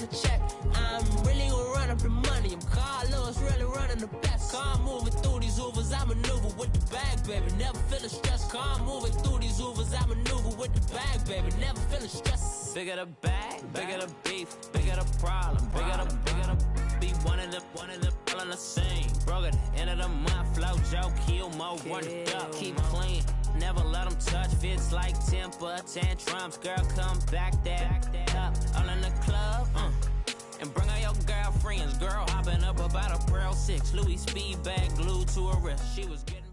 the check. I'm really gonna run up the money. I'm Carlos, really running the best. Car moving through these Ubers, I maneuver with the bag, baby. Never feeling stressed. Car moving through these Ubers, I maneuver with the bag, baby. Never feeling stressed. Bigger the bag, bigger the beef, bigger the problem, bigger the be one of the all in the same. Broke at the end of the month, flow Joe, kill more, run it up, keep clean. Never let them touch, fits like temper tantrums. Girl, come back that up, all in the club, and bring all your girlfriends. Girl, hopping up about a Pearl 6, Louis speed bag glued to her wrist. She was getting...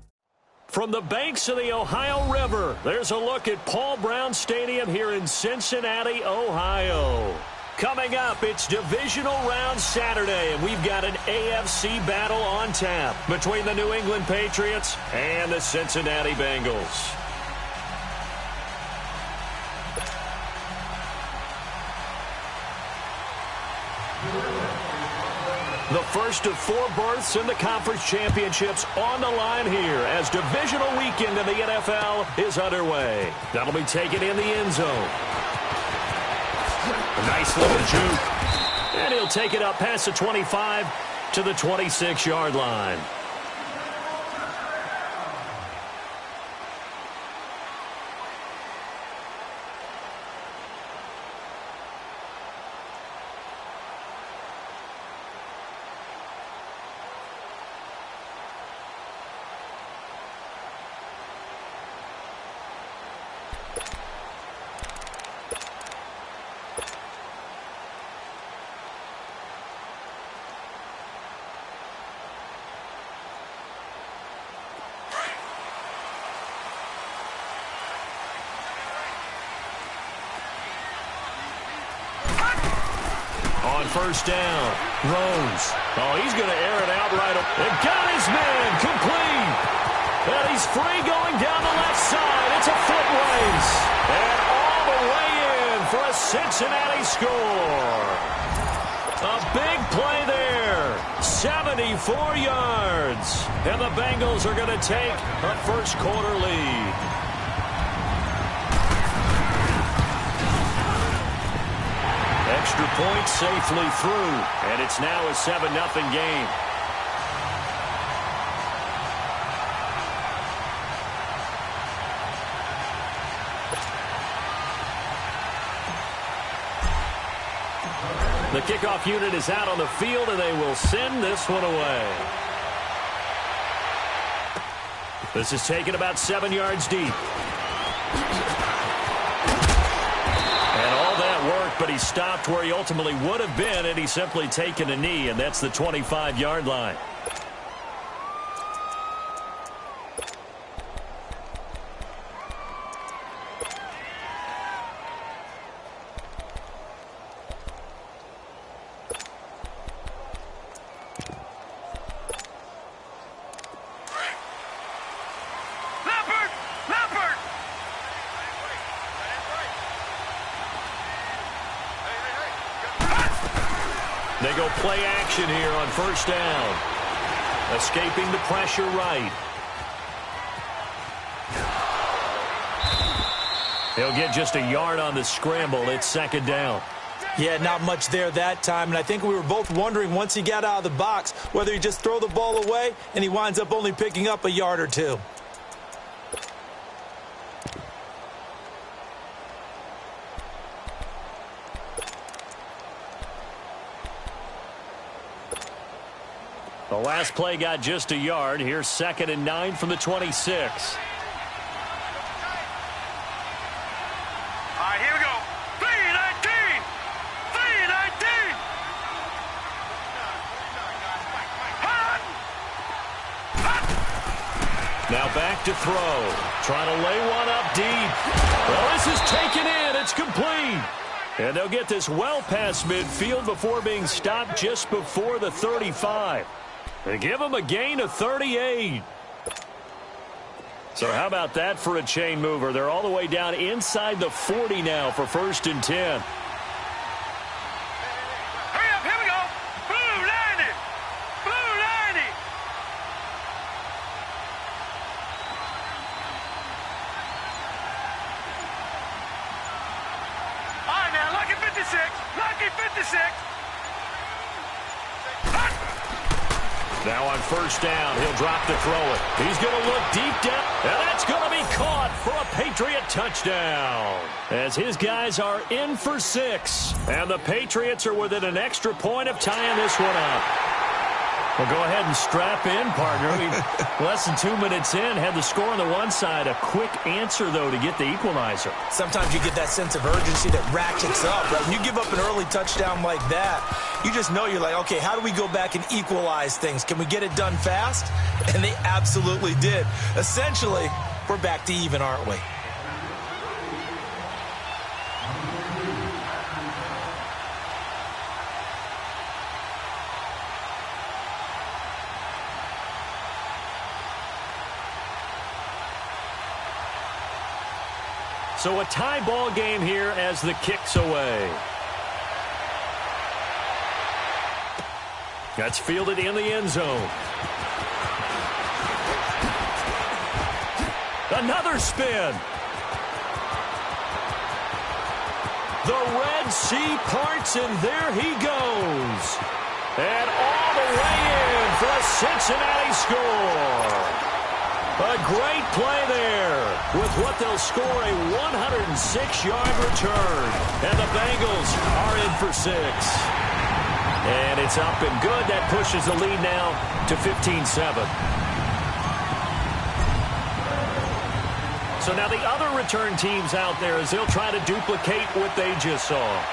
From the banks of the Ohio River, there's a look at Paul Brown Stadium here in Cincinnati, Ohio. Coming up, it's Divisional Round Saturday, and we've got an AFC battle on tap between the New England Patriots and the Cincinnati Bengals. The first of 4 berths in the conference championships on the line here as divisional weekend in the NFL is underway. That'll be taken in the end zone. A nice little juke. And he'll take it up past the 25 to the 26-yard line. On first down, Rose. Oh, he's going to air it out right up. And got his man complete. And he's free going down the left side. It's a foot race. And all the way in for a Cincinnati score. A big play there. 74 yards. And the Bengals are going to take a first quarter lead. Extra point safely through, and it's now a 7-0 game. The kickoff unit is out on the field, and they will send this one away. This is taken about 7 yards deep. But he stopped where he ultimately would have been, and he's simply taken a knee, and that's the 25-yard line. They go play action here on first down. Escaping the pressure right. He'll get just a yard on the scramble. It's second down. Yeah, not much there that time, and I think we were both wondering once he got out of the box whether he just throw the ball away, and he winds up only picking up a yard or two. The last play got just a yard. Here's 2nd and 9 from the 26. All right, here we go. 3-19. 3-19. Now back to throw. Trying to lay one up deep. Well, this is taken in. It's complete. And they'll get this well past midfield before being stopped just before the 35. They give him a gain of 38. So how about that for a chain mover? They're all the way down inside the 40 now for 1st and 10. Hurry up, here we go. Blue 90. Blue 90. All right, now, lucky 56. Lucky 56. Now on first down, he'll drop to throw it. He's going to look deep down, and that's going to be caught for a Patriot touchdown. As his guys are in for 6, and the Patriots are within an extra point of tying this one up. Well, go ahead and strap in, partner. Less than 2 minutes in, had the score on the one side. A quick answer, though, to get the equalizer. Sometimes you get that sense of urgency that ratchets up, right? When you give up an early touchdown like that, you just know you're like, okay, how do we go back and equalize things? Can we get it done fast? And they absolutely did. Essentially, we're back to even, aren't we? So a tie ball game here as the kick's away. That's fielded in the end zone. Another spin. The Red Sea parts, and there he goes. And all the way in for a Cincinnati score. A great play there with what they'll score a 106-yard return. And the Bengals are in for 6. And it's up and good. That pushes the lead now to 15-7. So now the other return teams out there as they'll try to duplicate what they just saw.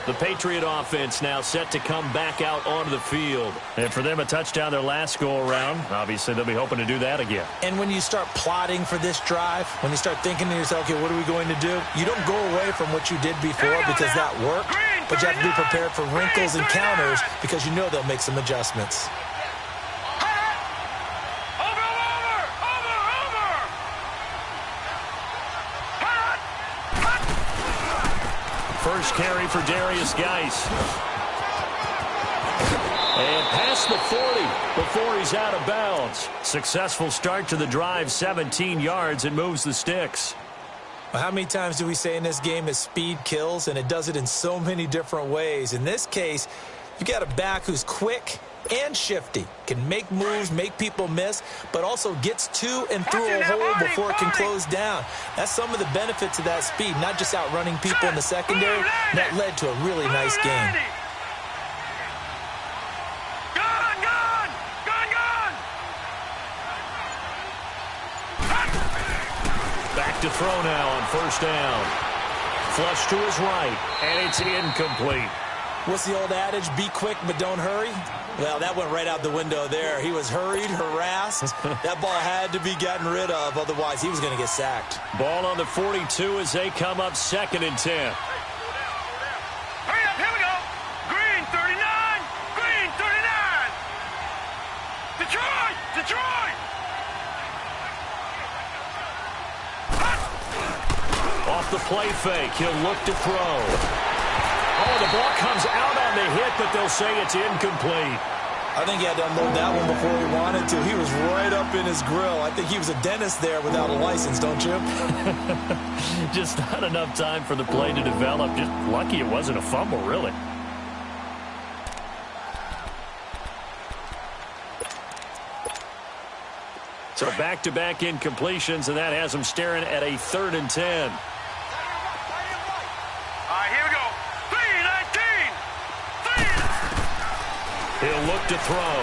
The Patriot offense now set to come back out onto the field. And for them, a touchdown their last go-around. Obviously, they'll be hoping to do that again. And when you start plotting for this drive, when you start thinking to yourself, okay, what are we going to do? You don't go away from what you did before because that worked, but you have to be prepared for wrinkles and counters because you know they'll make some adjustments. First carry for Darius Geis. And past the 40 before he's out of bounds. Successful start to the drive, 17 yards, and moves the sticks. Well, how many times do we say in this game that speed kills, and it does it in so many different ways? In this case, you got a back who's quick and shifty, can make moves, make people miss, but also gets to and through a hole before it can close down. That's some of the benefits of that speed, not just outrunning people in the secondary. That led to a really nice game. Back to throw now on first down. Flush to his right, and it's incomplete. What's the old adage? Be quick, but don't hurry. Well, that went right out the window there. He was hurried, harassed. That ball had to be gotten rid of, otherwise he was going to get sacked. Ball on the 42 as they come up 2nd and 10. Hurry up, here we go. Green 39, green 39. Detroit, Detroit. Off the play fake, he'll look to throw. Oh, the ball comes out on the hit, but they'll say it's incomplete. I think he had to unload that one before he wanted to. He was right up in his grill. I think he was a dentist there without a license, don't you? Just not enough time for the play to develop. Just lucky it wasn't a fumble, really. So back-to-back incompletions, and that has them staring at a 3rd and 10. He'll look to throw.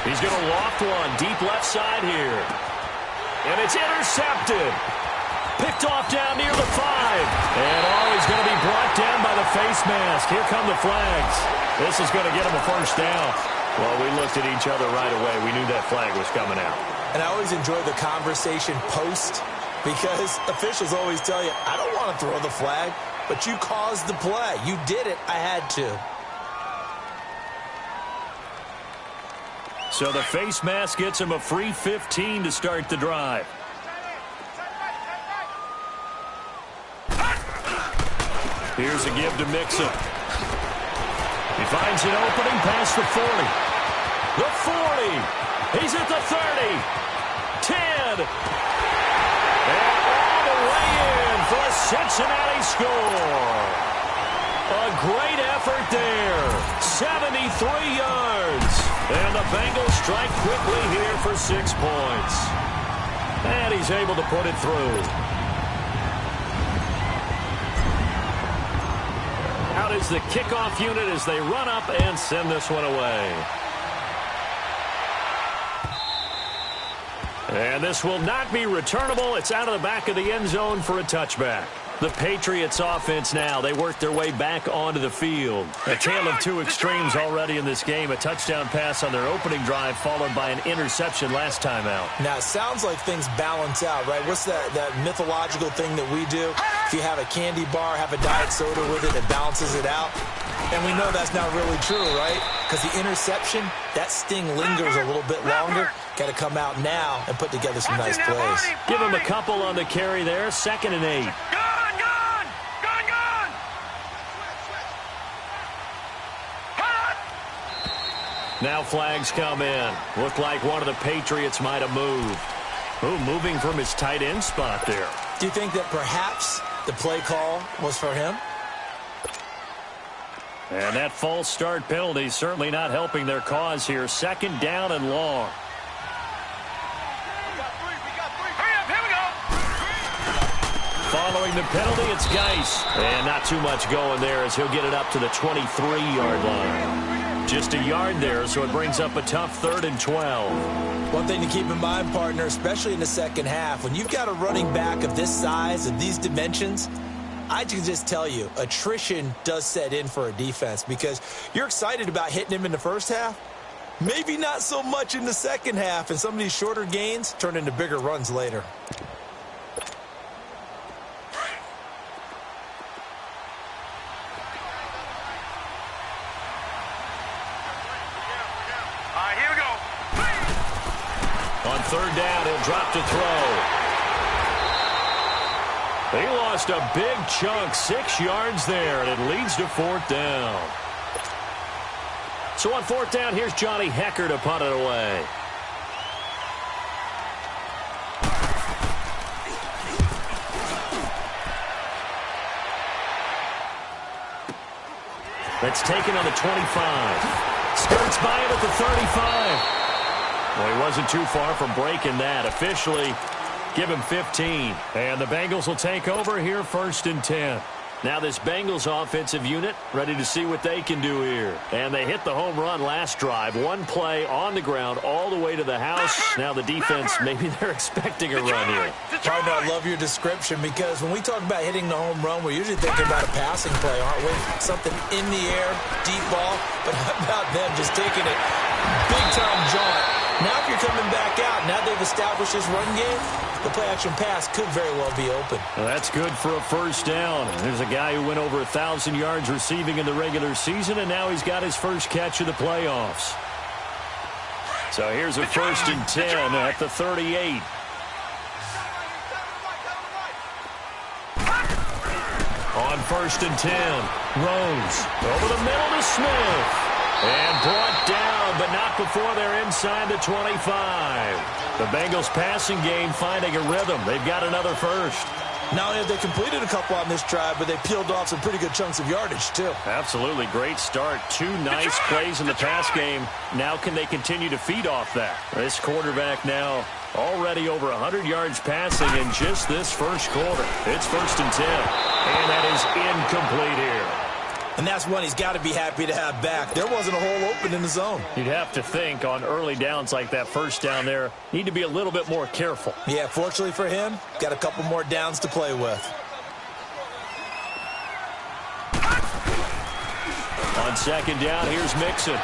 He's going to loft one deep left side here. And it's intercepted. Picked off down near the 5. And he's going to be brought down by the face mask. Here come the flags. This is going to get him a first down. Well, we looked at each other right away. We knew that flag was coming out. And I always enjoy the conversation post because officials always tell you, I don't want to throw the flag, but you caused the play. You did it. I had to. So the face mask gets him a free 15 to start the drive. Here's a give to Mixon. He finds an opening past the 40. The 40. He's at the 30. 10. And all the Cincinnati score. A great effort there. 73 yards. And the Bengals strike quickly here for 6 points. And he's able to put it through. Out is the kickoff unit as they run up and send this one away. And this will not be returnable. It's out of the back of the end zone for a touchback. The Patriots offense now, they work their way back onto the field. A tale of two extremes already in this game. A touchdown pass on their opening drive followed by an interception last time out. Now, it sounds like things balance out, right? What's that mythological thing that we do? If you have a candy bar, have a diet soda with it, it balances it out. And we know that's not really true, right? Because the interception, that sting lingers a little bit longer. Got to come out now and put together some nice plays. Give him a couple on the carry there. 2nd and 8. Now flags come in. Looked like one of the Patriots might have moved. Ooh, moving from his tight end spot there. Do you think that perhaps the play call was for him? And that false start penalty certainly not helping their cause here. 2nd down and long. Following the penalty, it's Geis. And not too much going there as he'll get it up to the 23-yard line. Just a yard there, so it brings up a tough 3rd and 12. One thing to keep in mind, partner, especially in the second half, when you've got a running back of this size, of these dimensions, I can just tell you, attrition does set in for a defense because you're excited about hitting him in the first half. Maybe not so much in the second half, and some of these shorter gains turn into bigger runs later. On 3rd down, he'll drop to throw. He lost a big chunk, 6 yards there, and it leads to 4th down. So on 4th down, here's Johnny Hecker to punt it away. That's taken on the 25. Skirts by it at the 35. Well, he wasn't too far from breaking that. Officially, give him 15. And the Bengals will take over here 1st and 10. Now this Bengals offensive unit ready to see what they can do here. And they hit the home run last drive. One play on the ground all the way to the house. Now the defense, maybe they're expecting a run here. Partner, I love your description because when we talk about hitting the home run, we're usually thinking about a passing play, aren't we? Something in the air, deep ball. But how about them just taking it big-time jaunt? Now if you're coming back out, now they've established this run game, the play-action pass could very well be open. Well, that's good for a 1st down. There's a guy who went over 1,000 yards receiving in the regular season, and now he's got his first catch of the playoffs. So here's a 1st and 10 at the 38. On 1st and 10, Rose over the middle to Smith. And brought down, but not before they're inside the 25. The Bengals passing game finding a rhythm. They've got another first. Not only have they completed a couple on this drive, but they peeled off some pretty good chunks of yardage, too. Absolutely. Great start. 2 nice plays in the pass game. Now can they continue to feed off that? This quarterback now already over 100 yards passing in just this first quarter. It's 1st and 10. And that is incomplete here. And that's one he's got to be happy to have back. There wasn't a hole open in the zone. You'd have to think on early downs like that 1st down there, need to be a little bit more careful. Yeah, fortunately for him, got a couple more downs to play with. On 2nd down, here's Mixon.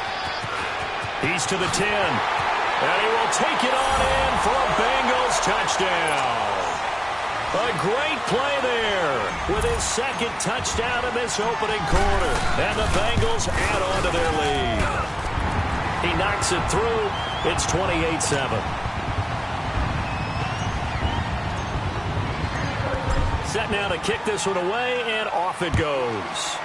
He's to the 10. And he will take it on in for a Bengals touchdown. A great play there with his 2nd touchdown in this opening quarter. And the Bengals add on to their lead. He knocks it through. It's 28-7. Set now to kick this one away, and off it goes.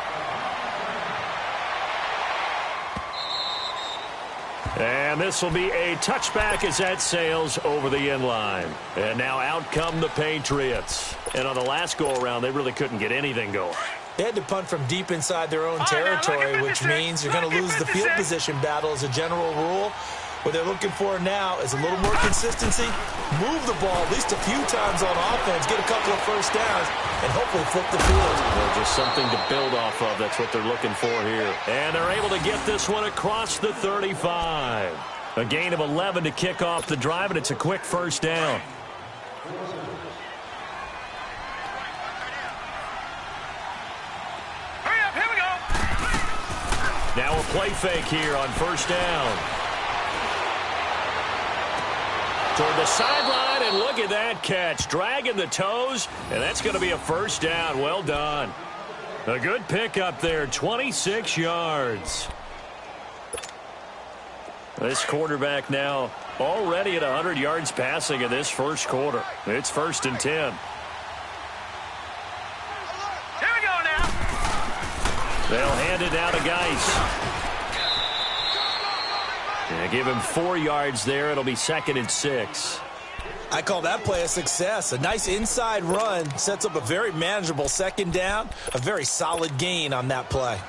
And this will be a touchback as that sails over the end line. And now out come the Patriots. And on the last go-around, they really couldn't get anything going. They had to punt from deep inside their own territory, which means you're going to lose the field position battle as a general rule. What they're looking for now is a little more consistency, move the ball at least a few times on offense, get a couple of first downs, and hopefully flip the field. Well, just something to build off of. That's what they're looking for here. And they're able to get this one across the 35. A gain of 11 to kick off the drive, and it's a quick first down. Hurry up, here we go. Now a play fake here on first down. Toward the sideline, and look at that catch. Dragging the toes, and that's going to be a first down. Well done. A good pickup there, 26 yards. This quarterback now already at 100 yards passing in this first quarter. It's 1st and 10. Here we go now. They'll hand it down to Geis. Yeah, give him 4 yards there. It'll be 2nd and 6. I call that play a success. A nice inside run sets up a very manageable second down. A very solid gain on that play.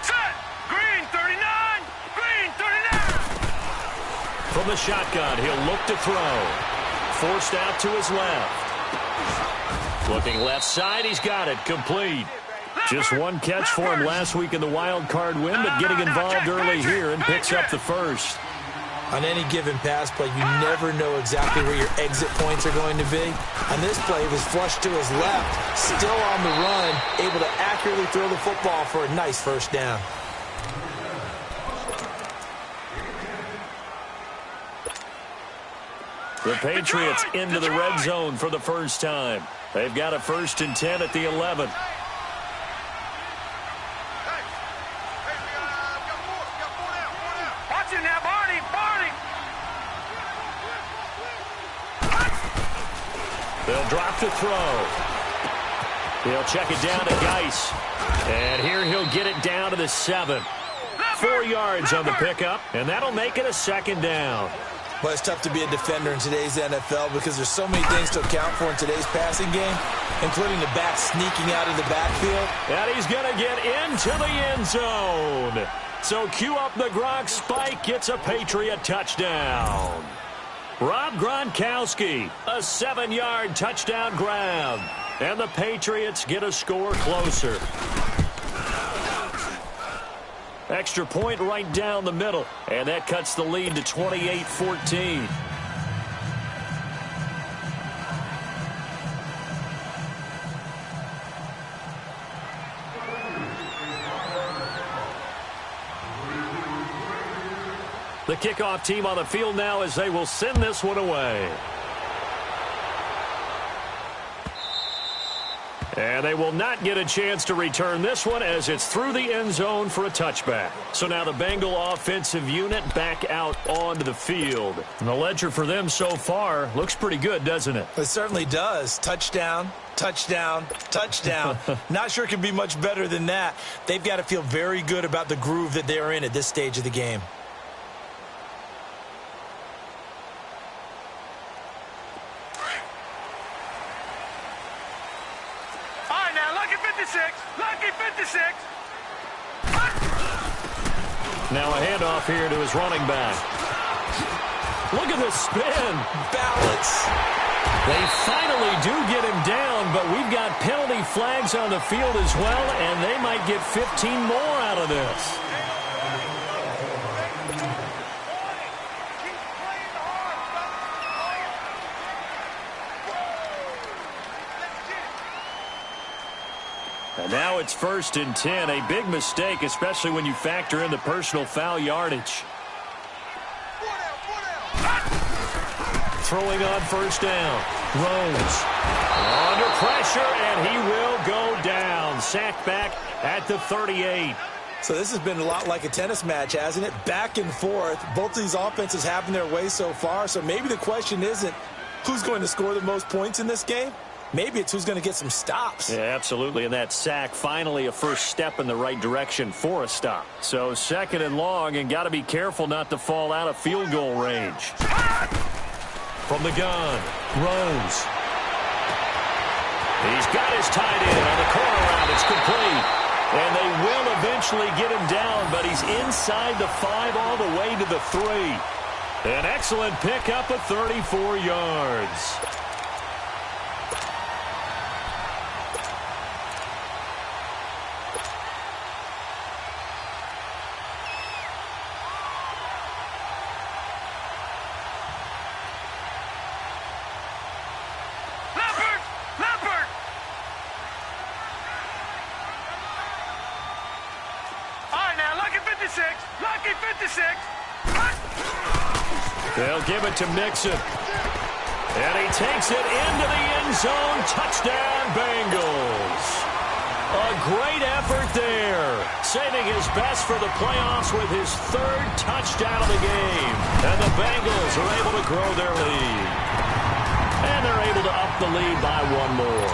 Set. Green 39. Green 39. From the shotgun, he'll look to throw. Forced out to his left. Looking left side, he's got it. Complete. Just one catch for him last week in the wild card win, but getting involved early here and picks up the first. On any given pass play, you never know exactly where your exit points are going to be. On this play, he was flushed to his left, still on the run, able to accurately throw the football for a nice first down. The Patriots into the red zone for the first time. They've got a 1st and 10 at the 11. Watch it now, Barney. Barney. They'll drop to throw. He'll check it down to Geis. And here he'll get it down to the 7. 4 yards on the pickup, and that'll make it a 2nd down. Well, it's tough to be a defender in today's NFL because there's so many things to account for in today's passing game, including the back sneaking out of the backfield. And he's going to get into the end zone. So cue up the Gronk spike, gets a Patriot touchdown. Rob Gronkowski, a 7-yard touchdown grab. And the Patriots get a score closer. Extra point right down the middle, and that cuts the lead to 28-14. The kickoff team on the field now as they will send this one away. And they will not get a chance to return this one as it's through the end zone for a touchback. So now the Bengal offensive unit back out onto the field. And the ledger for them so far looks pretty good, doesn't it? It certainly does. Touchdown, touchdown, touchdown. Not sure it can be much better than that. They've got to feel very good about the groove that they're in at this stage of the game. Lucky 56. Now a handoff here to his running back. Look at the spin. Balance. They finally do get him down, but we've got penalty flags on the field as well, and they might get 15 more out of this. And now it's 1st and 10. A big mistake, especially when you factor in the personal foul yardage. Throwing on first down. Rose under pressure, and he will go down. Sacked back at the 38. So this has been a lot like a tennis match, hasn't it? Back and forth. Both of these offenses having their way so far. So maybe the question isn't who's going to score the most points in this game. Maybe it's who's going to get some stops. Yeah, absolutely. And that sack, finally a first step in the right direction for a stop. So 2nd and long, and got to be careful not to fall out of field goal range. From the gun, Rose. He's got his tight end on the corner route. It's complete. And they will eventually get him down, but he's inside the 5 all the way to the 3. An excellent pickup of 34 yards. Lucky 56. They'll give it to Mixon. And he takes it into the end zone. Touchdown, Bengals. A great effort there. Saving his best for the playoffs with his 3rd touchdown of the game. And the Bengals are able to grow their lead. And they're able to up the lead by 1 more.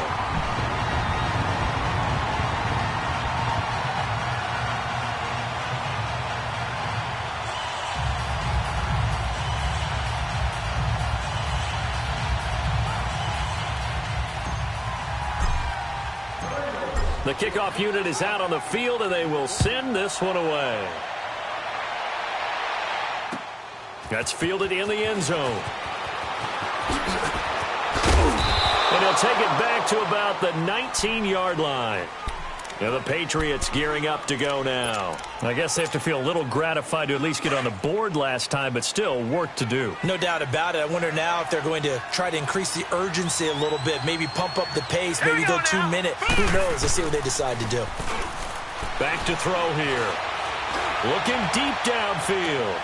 The kickoff unit is out on the field, and they will send this one away. That's fielded in the end zone. And he'll take it back to about the 19-yard line. Now the Patriots gearing up to go now. I guess they have to feel a little gratified to at least get on the board last time, but still work to do. No doubt about it. I wonder now if they're going to try to increase the urgency a little bit, maybe pump up the pace, maybe go 2 minute. Who knows? Let's see what they decide to do. Back to throw here. Looking deep downfield.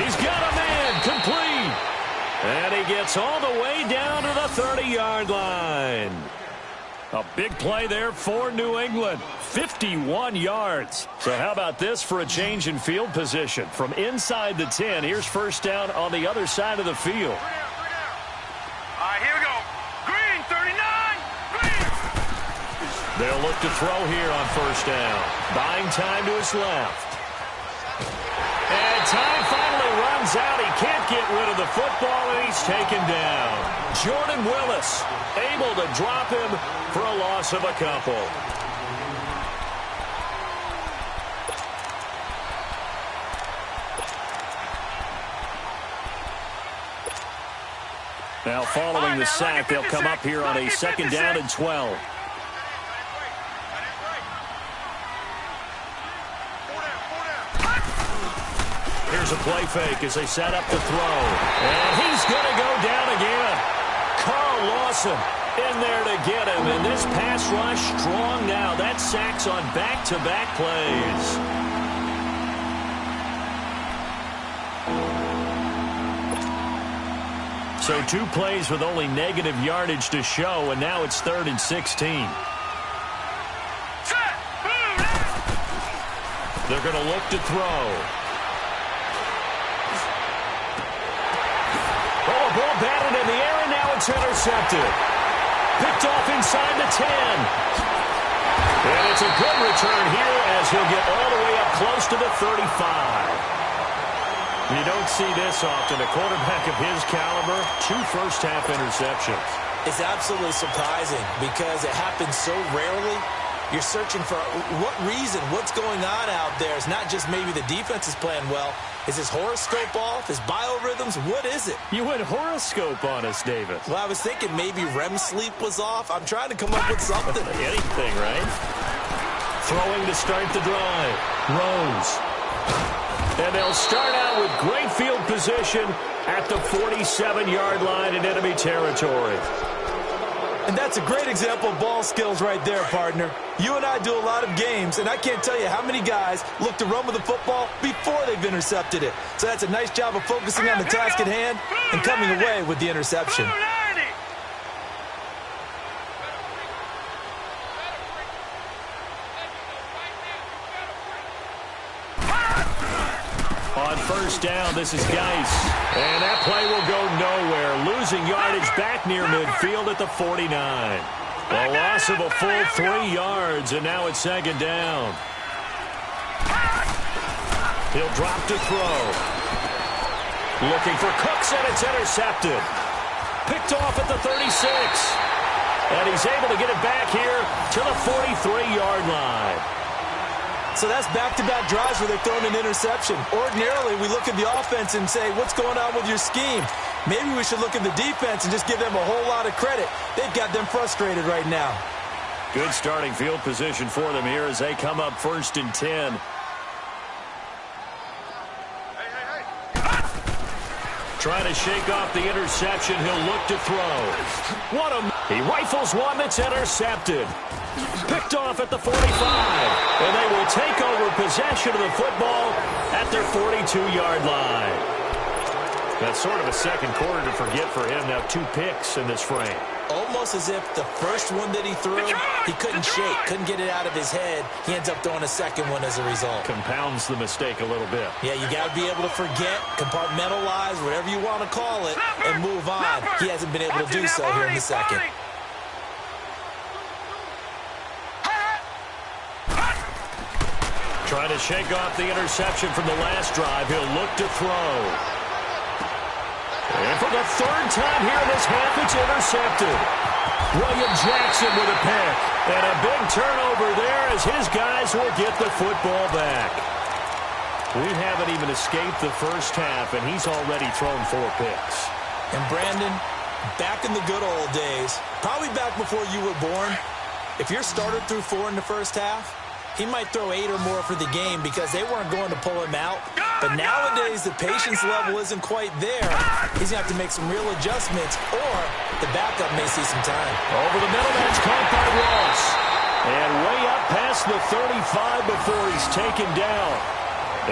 He's got a man complete. And he gets all the way down to the 30-yard line. A big play there for New England. 51 yards. So how about this for a change in field position? From inside the 10, here's first down on the other side of the field. All right, here we go. Green, 39. Green. They'll look to throw here on first down. Buying time to his left. And time finally runs out. He can't get rid of the football, and he's taken down. Jordan Willis able to drop him for a loss of a couple. Now following the sack, they'll come up here on a 2nd down and 12. Here's a play fake as they set up to throw. And he's going to go down again. Carl Lawson in there to get him. And this pass rush strong now. That sack's on back-to-back plays. So 2 plays with only negative yardage to show, and now it's 3rd and 16. They're going to look to throw. Oh, a ball batted in the air, and now it's intercepted. Picked off inside the 10. And it's a good return here as he'll get all the way up close to the 35. You don't see this often. A quarterback of his caliber, 2 first-half interceptions. It's absolutely surprising because it happens so rarely. You're searching for what reason, what's going on out there. It's not just maybe the defense is playing well. Is his horoscope off? His biorhythms? What is it? You went horoscope on us, David. Well, I was thinking maybe REM sleep was off. I'm trying to come up with something. Anything, right? Throwing to start the drive. Rose. And they'll start out with great field position at the 47-yard line in enemy territory. And that's a great example of ball skills right there, partner. You and I do a lot of games, and I can't tell you how many guys look to run with the football before they've intercepted it. So that's a nice job of focusing on the task at hand and coming away with the interception. On 1st first down. This is Geis. And that play will go nowhere. Losing yardage back near midfield at the 49. A loss of a full 3 yards, and now it's second down. He'll drop to throw. Looking for Cooks, and it's intercepted. Picked off at the 36. And he's able to get it back here to the 43-yard line. So that's back-to-back drives where they're throwing an interception. Ordinarily, we look at the offense and say, what's going on with your scheme? Maybe we should look at the defense and just give them a whole lot of credit. They've got them frustrated right now. Good starting field position for them here as they come up 1st and 10. Trying to shake off the interception. He'll look to throw. He rifles one that's intercepted. Picked off at the 45. And they will take over possession of the football at their 42-yard line. That's sort of a second quarter to forget for him. Now 2 picks in this frame. Almost as if the first one that he threw, he couldn't shake, couldn't get it out of his head. He ends up throwing a second one as a result. Compounds the mistake a little bit. Yeah, you got to be able to forget, compartmentalize, whatever you want to call it, and move on. He hasn't been able to do so here in the second. Trying to shake off the interception from the last drive. He'll look to throw. And for the 3rd time here in this half, it's intercepted. William Jackson with a pick. And a big turnover there as his guys will get the football back. We haven't even escaped the first half, and he's already thrown 4 picks. And Brandon, back in the good old days, probably back before you were born, if your starter threw 4 in the first half, he might throw 8 or more for the game because they weren't going to pull him out. But nowadays, the patience level isn't quite there. He's going to have to make some real adjustments, or the backup may see some time. Over the middle, that's caught by Ross. And way up past the 35 before he's taken down.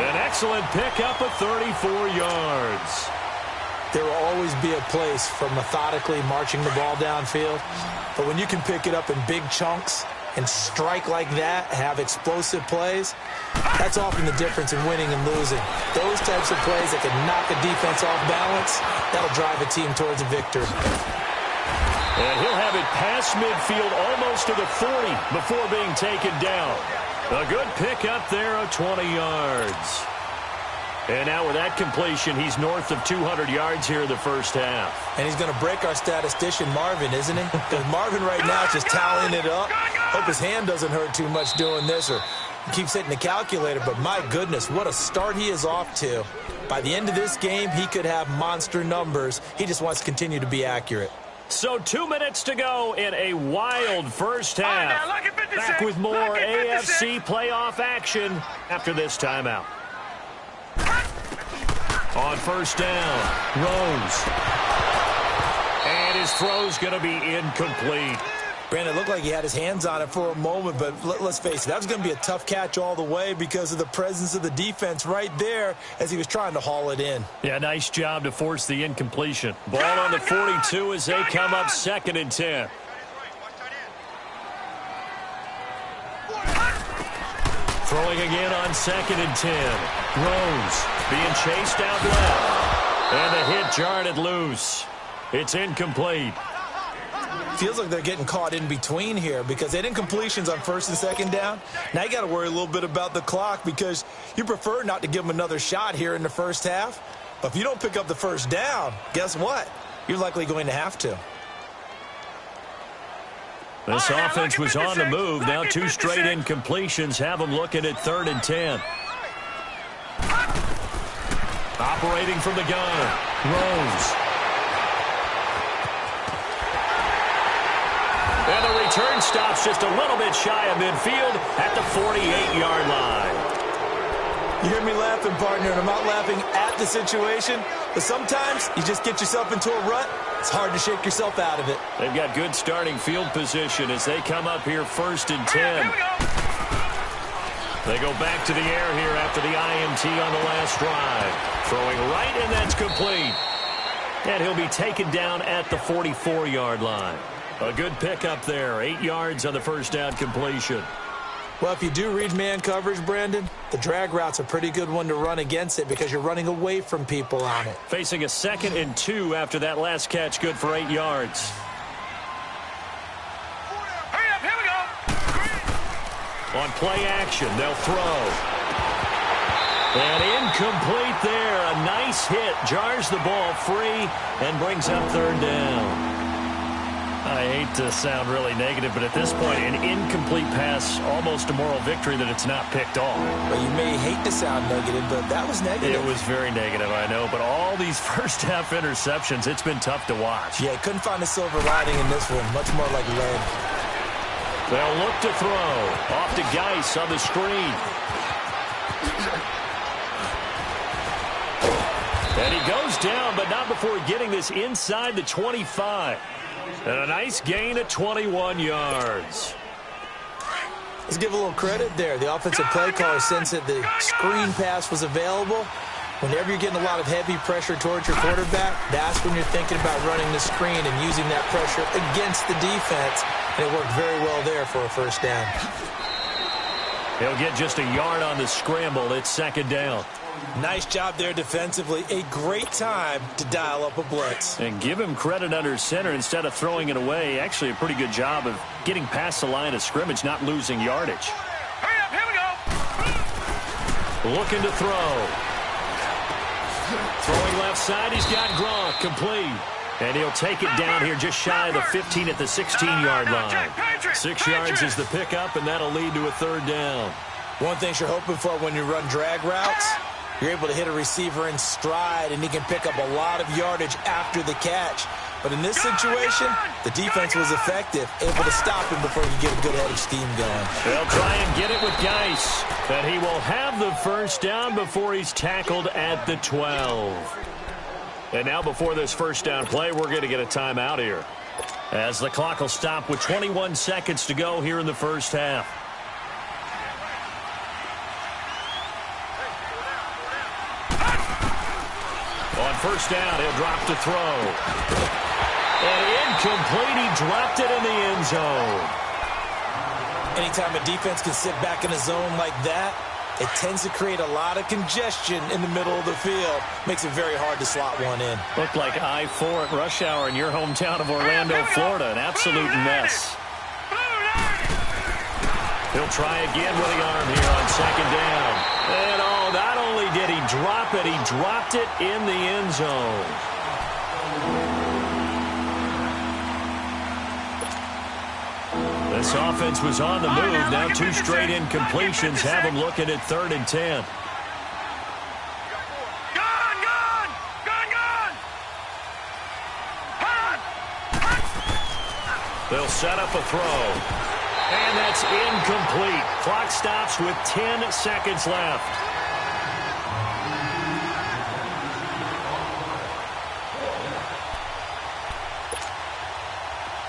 An excellent pickup of 34 yards. There will always be a place for methodically marching the ball downfield. But when you can pick it up in big chunks and strike like that, have explosive plays, that's often the difference in winning and losing. Those types of plays that can knock a defense off balance, that'll drive a team towards a victory. And he'll have it past midfield almost to the 40 before being taken down. A good pickup there of 20 yards. And now with that completion, he's north of 200 yards here in the first half. And he's going to break our statistician, Marvin, isn't he? Because Marvin right now is just tallying it up. Hope his hand doesn't hurt too much doing this, or he keeps hitting the calculator. But my goodness, what a start he is off to. By the end of this game, he could have monster numbers. He just wants to continue to be accurate. So 2 minutes to go in a wild first half. Back with more AFC playoff action after this timeout. On first down, Rose. And his throw's going to be incomplete. Brandon, it looked like he had his hands on it for a moment, but let's face it, that was going to be a tough catch all the way because of the presence of the defense right there as he was trying to haul it in. Yeah, nice job to force the incompletion. Ball on the 42 as they come up 2nd and 10. Throwing again on 2nd and 10. Rose being chased out left. And the hit jarred it loose. It's incomplete. Feels like they're getting caught in between here because they had incompletions on 1st and 2nd down. Now you got to worry a little bit about the clock because you prefer not to give them another shot here in the first half. But if you don't pick up the first down, guess what? You're likely going to have to. This offense was on the move. Now 2 straight incompletions have them looking at 3rd and 10. Operating from the gun, Rose. And the return stops just a little bit shy of midfield at the 48-yard line. You hear me laughing, partner, and I'm not laughing at the situation, but sometimes you just get yourself into a rut. It's hard to shake yourself out of it. They've got good starting field position as they come up here 1st and 10. They go back to the air here after the INT on the last drive. Throwing right, and that's complete. And he'll be taken down at the 44-yard line. A good pickup there. 8 yards on the first down completion. Well, if you do read man coverage, Brandon, The drag route's a pretty good one to run against it because you're running away from people on it. Facing a 2nd and 2 after that last catch, good for 8 yards. Hurry up, here we go. On play action, they'll throw. And incomplete there. A nice hit. Jars the ball free and brings up 3rd down. I hate to sound really negative, but at this point, an incomplete pass, almost a moral victory that it's not picked off. Well, you may hate to sound negative, but that was negative. It was very negative, I know, but all these first-half interceptions, it's been tough to watch. Yeah, couldn't find a silver lining in this one. Much more like lead. They'll look to throw. Off to Geis on the screen. And he goes down, but not before getting this inside the 25. And a nice gain at 21 yards. Let's give a little credit there. The offensive play caller sensed that the screen pass was available. Whenever you're getting a lot of heavy pressure towards your quarterback, that's when you're thinking about running the screen and using that pressure against the defense. And it worked very well there for a 1st down. He'll get just a yard on the scramble. It's 2nd down. Nice job there defensively. A great time to dial up a blitz. And give him credit under center instead of throwing it away. Actually, a pretty good job of getting past the line of scrimmage, not losing yardage. Hurry up, here we go. Looking to throw. Throwing left side, he's got Gronk complete. And he'll take it down here just shy of the 15 at the 16-yard line. 6 yards is the pickup, and that'll lead to a 3rd down. One thing you're hoping for when you run drag routes, you're able to hit a receiver in stride, and he can pick up a lot of yardage after the catch. But in this situation, the defense was effective, able to stop him before you get a good head of steam going. They'll try and get it with Geis, and he will have the 1st down before he's tackled at the 12. And now before this 1st down play, we're going to get a timeout here, as the clock will stop with 21 seconds to go here in the 1st half. On 1st down, he'll drop to throw. And incomplete, he dropped it in the end zone. Anytime a defense can sit back in a zone like that, it tends to create a lot of congestion in the middle of the field. Makes it very hard to slot one in. Looked like I-4 at rush hour in your hometown of Orlando, Florida. An absolute mess. He'll try again with the arm here on 2nd down. And not only did he drop it, he dropped it in the end zone. This offense was on the move. Now 2 straight incompletions have them looking at 3rd and 10. They'll set up a throw. And that's incomplete. Clock stops with 10 seconds left.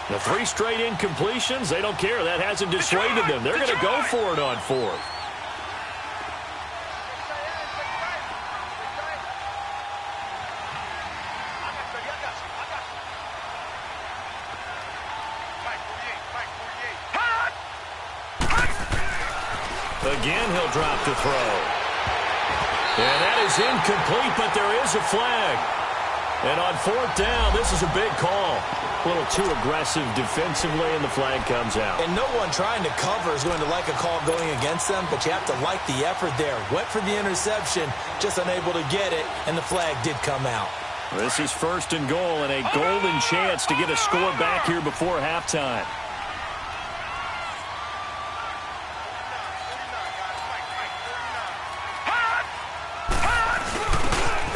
The 3 straight incompletions, they don't care. That hasn't dissuaded them. They're going to go for it on 4th. Again, he'll drop to throw. And that is incomplete, but there is a flag. And on 4th down, this is a big call. A little too aggressive defensively, and the flag comes out. And no one trying to cover is going to like a call going against them, but you have to like the effort there. Went for the interception, just unable to get it, and the flag did come out. This is 1st and goal, and a golden chance to get a score back here before halftime.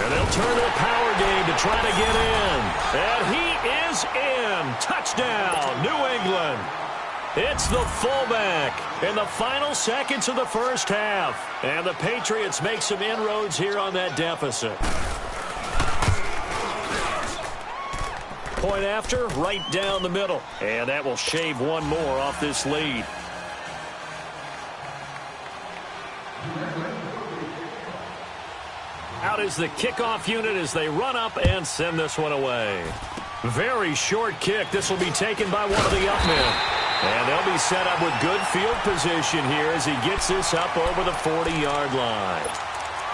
And they'll turn to a power game to try to get in. And he is in. Touchdown, New England. It's the fullback in the final seconds of the 1st half. And the Patriots make some inroads here on that deficit. Point after, right down the middle. And that will shave 1 more off this lead. Out is the kickoff unit as they run up and send this one away. Very short kick. This will be taken by one of the up men. And they'll be set up with good field position here as he gets this up over the 40-yard line.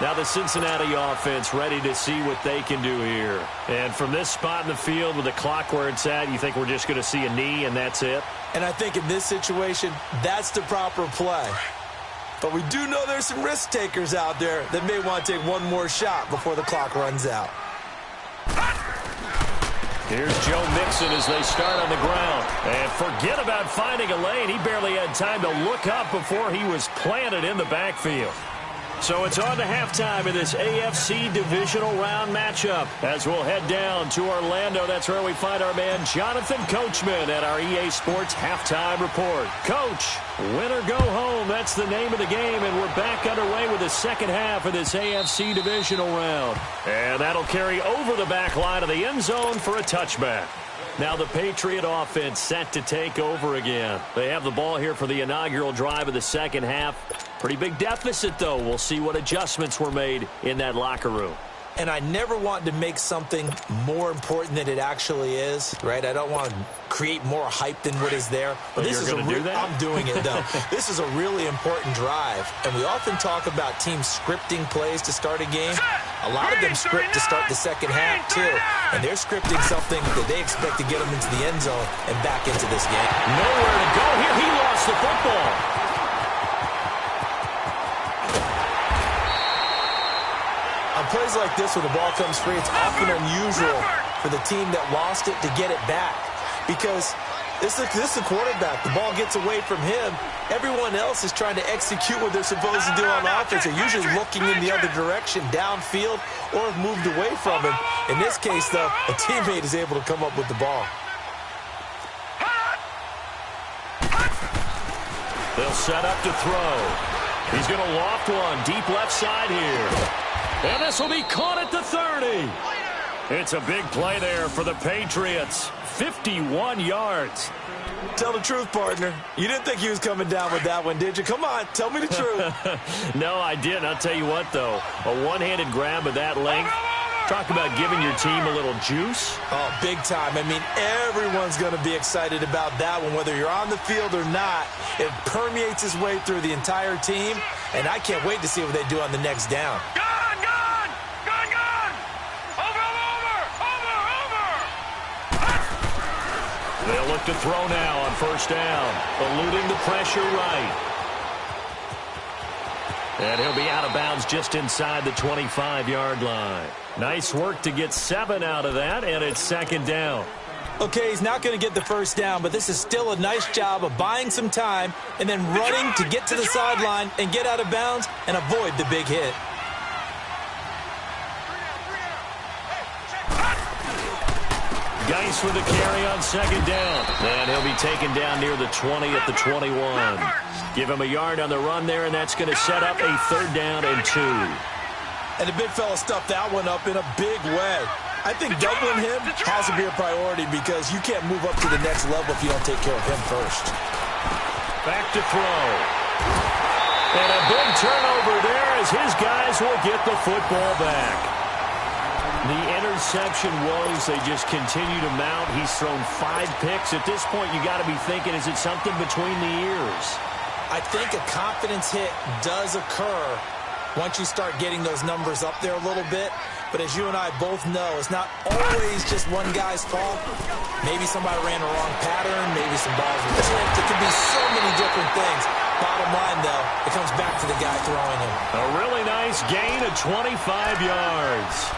Now the Cincinnati offense ready to see what they can do here. And from this spot in the field with the clock where it's at, you think we're just going to see a knee and that's it? And I think in this situation, that's the proper play. But we do know there's some risk takers out there that may want to take one more shot before the clock runs out. Here's Joe Mixon as they start on the ground. And forget about finding a lane. He barely had time to look up before he was planted in the backfield. So it's on to halftime in this AFC divisional round matchup. As we'll head down to Orlando, that's where we find our man Jonathan Coachman at our EA Sports Halftime Report. Coach, win or go home, that's the name of the game, and we're back underway with the second half of this AFC divisional round. And that'll carry over the back line of the end zone for a touchback. Now the Patriot offense set to take over again. They have the ball here for the inaugural drive of the second half. Pretty big deficit, though. We'll see what adjustments were made in that locker room. And I never want to make something more important than it actually is, right? I don't want to create more hype than what is there. But this is I'm doing it, though. This is a really important drive. And we often talk about teams scripting plays to start a game. A lot of them script to start the second half, too. And they're scripting something that they expect to get them into the end zone and back into this game. Nowhere to go here. He lost the football. On plays like this, when the ball comes free, it's often unusual for the team that lost it to get it back. Because this is the quarterback. The ball gets away from him. Everyone else is trying to execute what they're supposed to do on offense. They're usually looking in the other direction, downfield, or have moved away from him. In this case, though, a teammate is able to come up with the ball. They'll set up to throw. He's going to loft one deep left side here. And this will be caught at the 30. It's a big play there for the Patriots. 51 yards. Tell the truth, partner. You didn't think he was coming down with that one, did you? Come on, tell me the truth. No, I didn't. I'll tell you what, though. A one-handed grab of that length. Talk about giving your team a little juice. Oh, big time. I mean, everyone's going to be excited about that one, whether you're on the field or not. It permeates its way through the entire team, and I can't wait to see what they do on the next down. They'll look to throw now on first down, eluding the pressure right. And he'll be out of bounds just inside the 25-yard line. Nice work to get 7 out of that, and it's second down. Okay, he's not going to get the first down, but this is still a nice job of buying some time and then running to get to the sideline and get out of bounds and avoid the big hit. Geis with the carry on second down. And he'll be taken down near the 20 at the 21. Give him a yard on the run there, and that's going to set up a third down and 2. And the big fella stuffed that one up in a big way. I think doubling him has to be a priority because you can't move up to the next level if you don't take care of him first. Back to throw. And a big turnover there as his guys will get the football back. The interception woes, they just continue to mount. He's thrown 5 picks. At this point, you got to be thinking, is it something between the ears? I think a confidence hit does occur once you start getting those numbers up there a little bit. But as you and I both know, it's not always just one guy's fault. Maybe somebody ran a wrong pattern. Maybe some balls were tipped. It could be so many different things. Bottom line, though, it comes back to the guy throwing him. A really nice gain of 25 yards.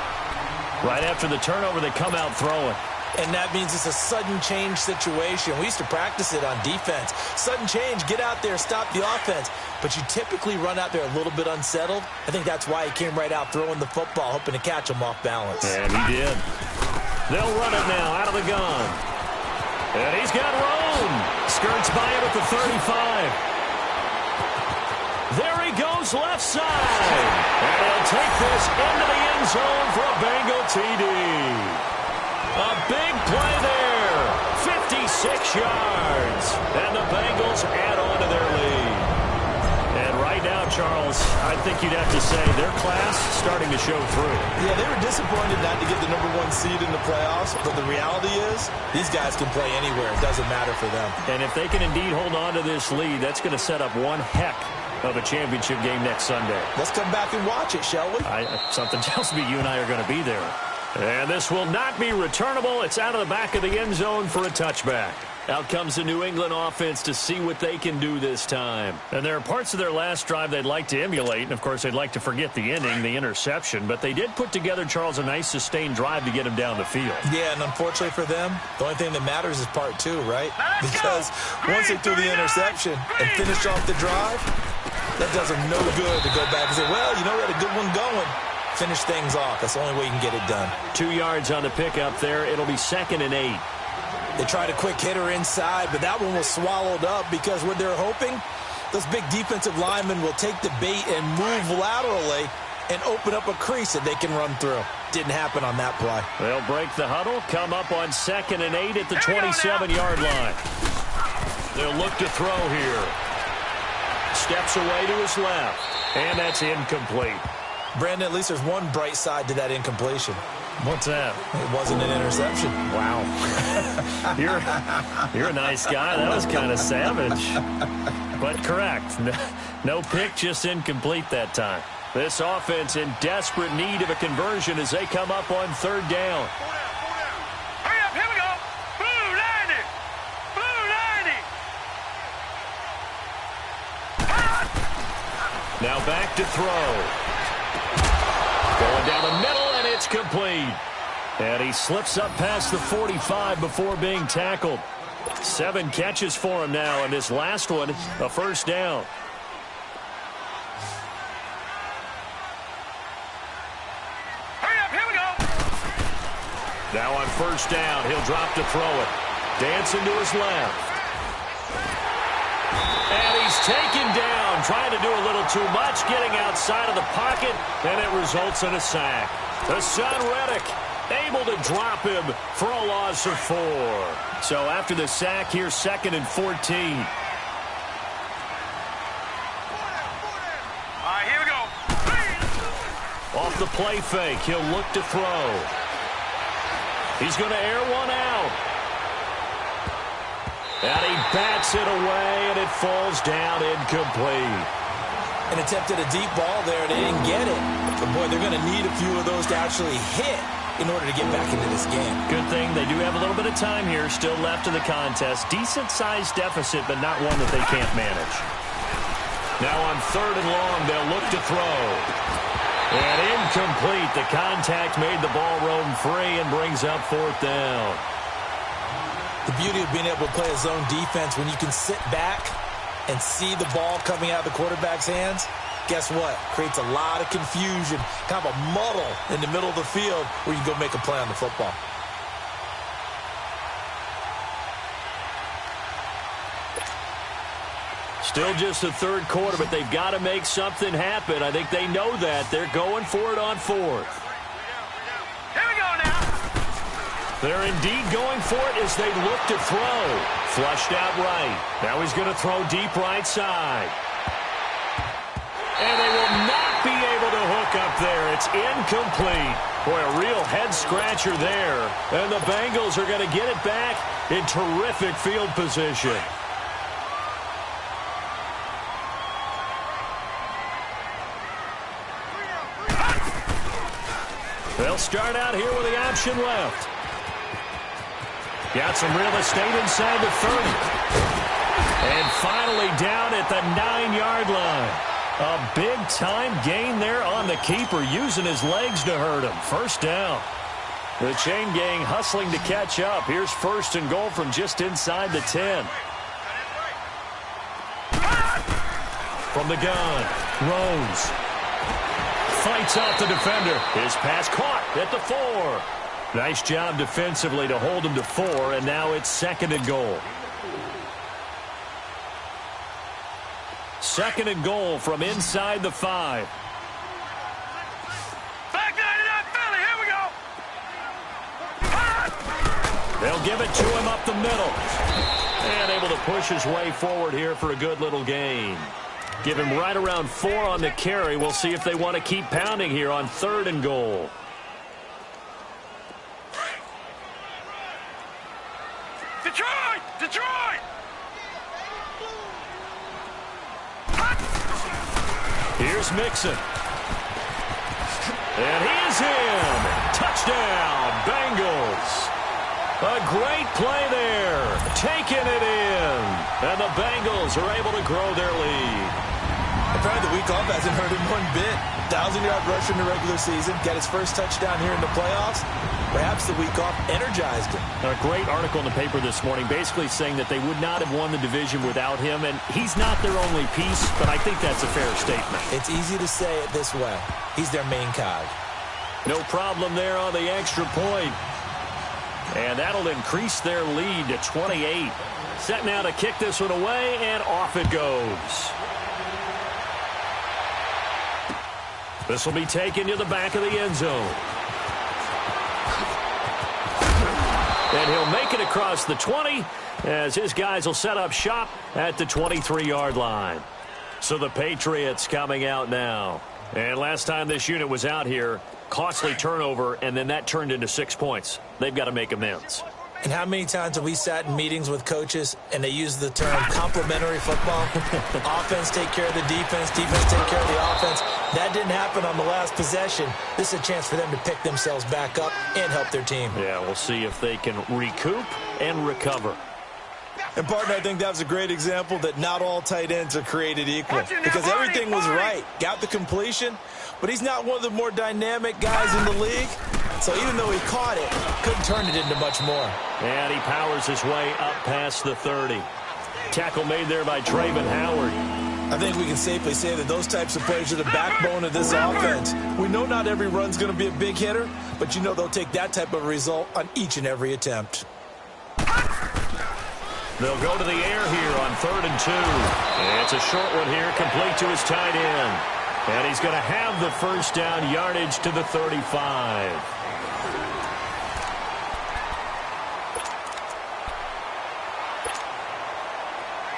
Right after the turnover, they come out throwing. And that means it's a sudden change situation. We used to practice it on defense. Sudden change, get out there, stop the offense. But you typically run out there a little bit unsettled. I think that's why he came right out throwing the football, hoping to catch him off balance. And he did. They'll run it now out of the gun. And he's got room. Skirts by him at the 35. There he goes left side. And he'll take this into the end zone for a Bengal TD. A big play there. 56 yards. And the Bengals add on to their lead. And right now, Charles, I think you'd have to say their class starting to show through. Yeah, they were disappointed not to get the #1 seed in the playoffs, but the reality is these guys can play anywhere. It doesn't matter for them. And if they can indeed hold on to this lead, that's going to set up one heck of a championship game next Sunday. Let's come back and watch it, shall we? Something tells me you and I are going to be there. And this will not be returnable. It's out of the back of the end zone for a touchback. Out comes the New England offense to see what they can do this time. And there are parts of their last drive they'd like to emulate. And, of course, they'd like to forget the ending, the interception. But they did put together, Charles, a nice sustained drive to get him down the field. Yeah, and unfortunately for them, the only thing that matters is part 2, right? Because once they threw the interception and finished off the drive, that does them no good to go back and say, well, you know, we had a good one going. Finish things off. That's the only way you can get it done. 2 yards on the pickup there. It'll be 2nd and 8. They tried a quick hitter inside, but that one was swallowed up because what they're hoping, those big defensive linemen will take the bait and move laterally and open up a crease that they can run through. Didn't happen on that play. They'll break the huddle, come up on 2nd and 8 at the 27-yard line. They'll look to throw here. Steps away to his left, and that's incomplete. Brandon, at least there's one bright side to that incompletion. What's that? It wasn't an interception. Wow. You're a nice guy. That was kind of savage. But correct. No pick, just incomplete that time. This offense in desperate need of a conversion as they come up on 3rd down. Hurry up, here we go. Blue 90. Blue 90. Now back to throw. Going down the middle, and it's complete. And he slips up past the 45 before being tackled. 7 catches for him now, and this last one, a first down. Hurry up, here we go. Now on 1st down, he'll drop to throw it. Dancing to his left. And he's taken down, trying to do a little too much, getting outside of the pocket, and it results in a sack. Hassan Reddick able to drop him for a loss of 4. So after the sack, here's 2nd and 14. All right, here we go. Off the play fake, he'll look to throw. He's going to air one out. And he bats it away, and it falls down incomplete. And attempted a deep ball there. They didn't get it. But, boy, they're going to need a few of those to actually hit in order to get back into this game. Good thing they do have a little bit of time here still left in the contest. Decent-sized deficit, but not one that they can't manage. Now on 3rd and long, they'll look to throw. And incomplete. The contact made the ball roam free and brings up 4th down. The beauty of being able to play a zone defense when you can sit back and see the ball coming out of the quarterback's hands, guess what? Creates a lot of confusion, kind of a muddle in the middle of the field where you can go make a play on the football. Still just the 3rd quarter, but they've got to make something happen. I think they know that. They're going for it on 4th. They're indeed going for it as they look to throw. Flushed out right. Now he's going to throw deep right side. And they will not be able to hook up there. It's incomplete. Boy, a real head-scratcher there. And the Bengals are going to get it back in terrific field position. They'll start out here with the option left. Got some real estate inside the 30. And finally down at the 9-yard line. A big-time gain there on the keeper, using his legs to hurt him. First down. The chain gang hustling to catch up. Here's 1st and goal from just inside the 10. From the gun, Rose. Fights off the defender. His pass caught at the 4. Nice job defensively to hold him to 4, and now it's 2nd and goal. 2nd and goal from inside the 5. Back 99 Philly, here we go. They'll give it to him up the middle. And able to push his way forward here for a good little gain. Give him right around 4 on the carry. We'll see if they want to keep pounding here on 3rd and goal. Detroit! Detroit! Here's Mixon. And he is in. Touchdown, Bengals. A great play there. Taking it in. And the Bengals are able to grow their lead. Apparently the week off hasn't hurt him one bit. 1,000-yard rusher in the regular season. Got his first touchdown here in the playoffs. Perhaps the week off energized him. A great article in the paper this morning basically saying that they would not have won the division without him. And he's not their only piece, but I think that's a fair statement. It's easy to say it this way. He's their main cog. No problem there on the extra point. And that'll increase their lead to 28. Set now to kick this one away, and off it goes. This will be taken to the back of the end zone. And he'll make it across the 20 as his guys will set up shop at the 23-yard line. So the Patriots coming out now. And last time this unit was out here, costly turnover, and then that turned into 6 points. They've got to make amends. And how many times have we sat in meetings with coaches and they use the term complementary football? Offense take care of the defense, defense take care of the offense. That didn't happen on the last possession. This is a chance for them to pick themselves back up and help their team. Yeah, we'll see if they can recoup and recover. And, partner, I think that was a great example that not all tight ends are created equal. Because everything was right. Got the completion, but he's not one of the more dynamic guys in the league. So even though he caught it, couldn't turn it into much more. And he powers his way up past the 30. Tackle made there by Trayvon Howard. I think we can safely say that those types of players are the backbone of this offense. We know not every run's going to be a big hitter, but you know they'll take that type of result on each and every attempt. They'll go to the air here on 3rd and 2. And it's a short one here, complete to his tight end. And he's going to have the first down, yardage to the 35.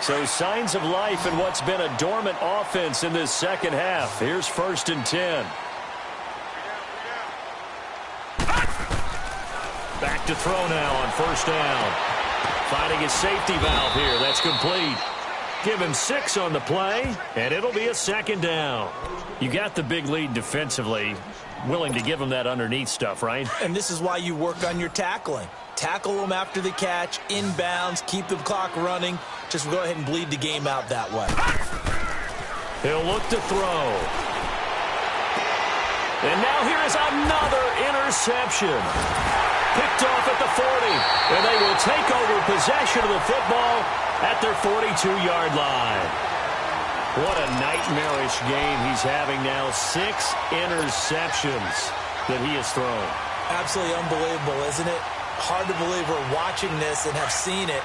So signs of life in what's been a dormant offense in this second half. Here's 1st and 10. Back to throw now on 1st down. Finding his safety valve here. That's complete. Give him 6 on the play, and it'll be a 2nd down. You got the big lead defensively. Willing to give him that underneath stuff, right? And this is why you work on your tackling. Tackle them after the catch, inbounds, keep the clock running. Just go ahead and bleed the game out that way. He'll look to throw. And now here is another interception. Picked off at the 40. And they will take over possession of the football at their 42-yard line. What a nightmarish game he's having now. 6 interceptions that he has thrown. Absolutely unbelievable, isn't it? Hard to believe we're watching this and have seen it,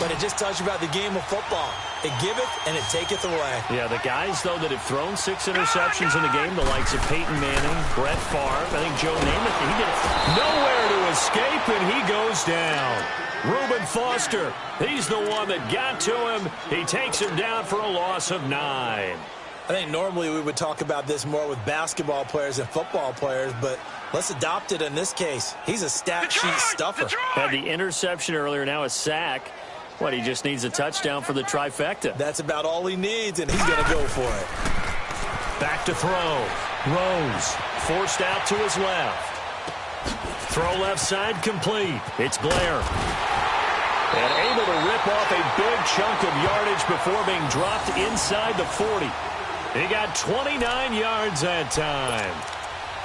but it just tells you about the game of football. It giveth and it taketh away. Yeah, the guys, though, that have thrown 6 interceptions in the game, the likes of Peyton Manning, Brett Favre, I think Joe Namath, he did nowhere to escape, and he goes down. Reuben Foster, he's the one that got to him. He takes him down for a loss of 9. I think normally we would talk about this more with basketball players and football players, but let's adopt it in this case. He's a stat sheet stuffer. Had the interception earlier, now a sack. What, he just needs a touchdown for the trifecta. That's about all he needs, and he's going to go for it. Back to throw. Rose forced out to his left. Throw left side complete. It's Blair. And able to rip off a big chunk of yardage before being dropped inside the 40. He got 29 yards that time.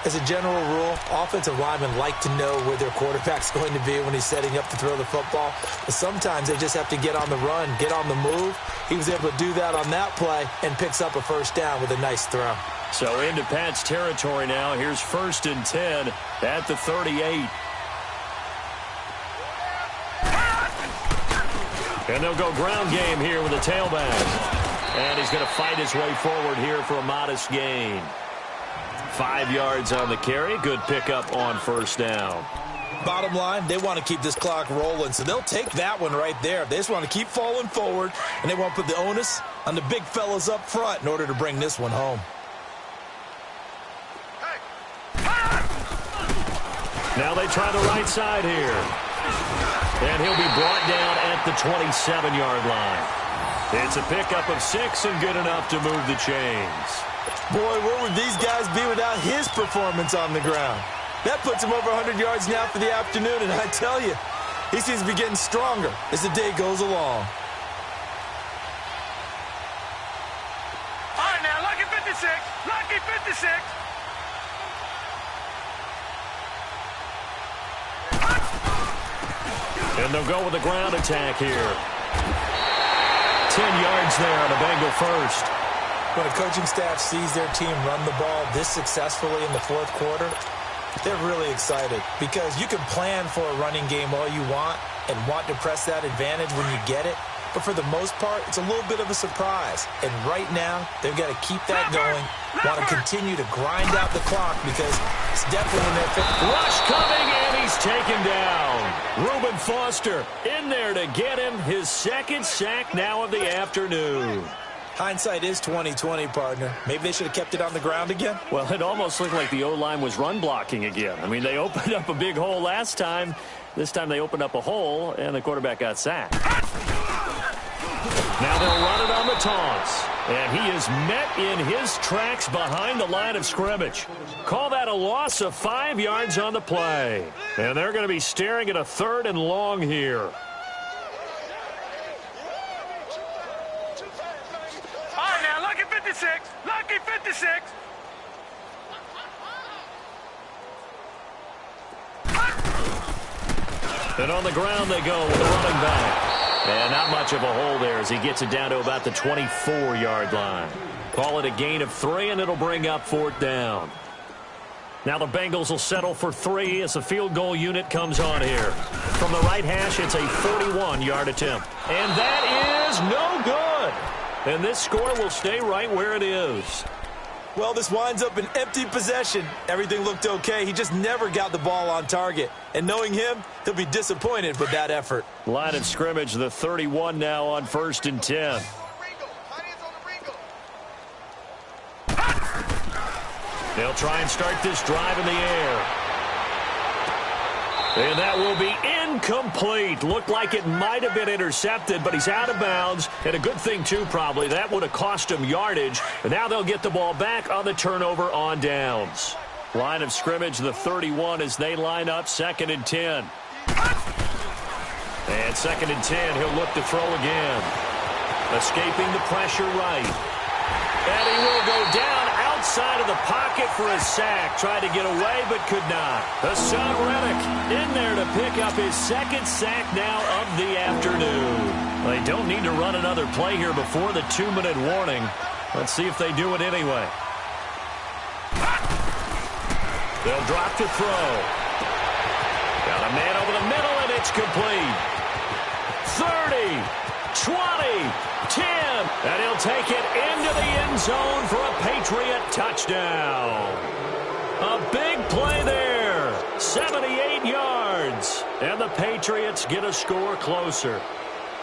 As a general rule, offensive linemen like to know where their quarterback's going to be when he's setting up to throw the football. But sometimes they just have to get on the run, get on the move. He was able to do that on that play and picks up a first down with a nice throw. So into Pat's territory now. Here's 1st and 10 at the 38. And they'll go ground game here with a tailback. And he's going to fight his way forward here for a modest gain. 5 yards on the carry. Good pickup on 1st down. Bottom line, they want to keep this clock rolling, so they'll take that one right there. They just want to keep falling forward, and they want to put the onus on the big fellas up front in order to bring this one home. Now they try the right side here. And he'll be brought down at the 27-yard line. It's a pickup of 6 and good enough to move the chains. Boy, where would these guys be without his performance on the ground? That puts him over 100 yards now for the afternoon, and I tell you, he seems to be getting stronger as the day goes along. All right, now, lucky 56. Lucky 56. And they'll go with the ground attack here. 10 yards there on the Bengal first. When a coaching staff sees their team run the ball this successfully in the fourth quarter, they're really excited because you can plan for a running game all you want and want to press that advantage when you get it. But for the most part, it's a little bit of a surprise. And right now, they've got to keep that going, want to continue to grind out the clock because it's definitely in their favor. Rush coming, and he's taken down. Reuben Foster in there to get him his second sack now of the afternoon. Hindsight is 20/20, partner. Maybe they should have kept it on the ground again. Well, it almost looked like the O-line was run blocking again. I mean, they opened up a big hole last time. This time they opened up a hole, and the quarterback got sacked. Now they'll run it on the taunts. And he is met in his tracks behind the line of scrimmage. Call that a loss of 5 yards on the play. And they're going to be staring at a 3rd and long here. All right, now, lucky 56. Lucky 56. And on the ground they go with the running back. And not much of a hole there as he gets it down to about the 24-yard line. Call it a gain of 3, and it'll bring up 4th down. Now the Bengals will settle for 3 as the field goal unit comes on here. From the right hash, it's a 41-yard attempt. And that is no good. And this score will stay right where it is. Well, this winds up an empty possession. Everything looked okay. He just never got the ball on target. And knowing him, he'll be disappointed with that effort. Line of scrimmage, the 31 now on 1st and 10. They'll try and start this drive in the air. And that will be incomplete. Looked like it might have been intercepted, but he's out of bounds. And a good thing, too, probably. That would have cost him yardage. And now they'll get the ball back on the turnover on downs. Line of scrimmage, the 31 as they line up 2nd and 10. And 2nd and 10, he'll look to throw again. Escaping the pressure right. And he will go down outside of the pocket for a sack. Tried to get away, but could not. Hassan Reddick in there to pick up his 2nd sack now of the afternoon. They don't need to run another play here before the 2-minute warning. Let's see if they do it anyway. They'll drop to throw. Got a man over the middle, and it's complete. 30, 20, 10, and he'll take it into the end zone for a Patriot touchdown. A big play there, 78 yards, and the Patriots get a score closer.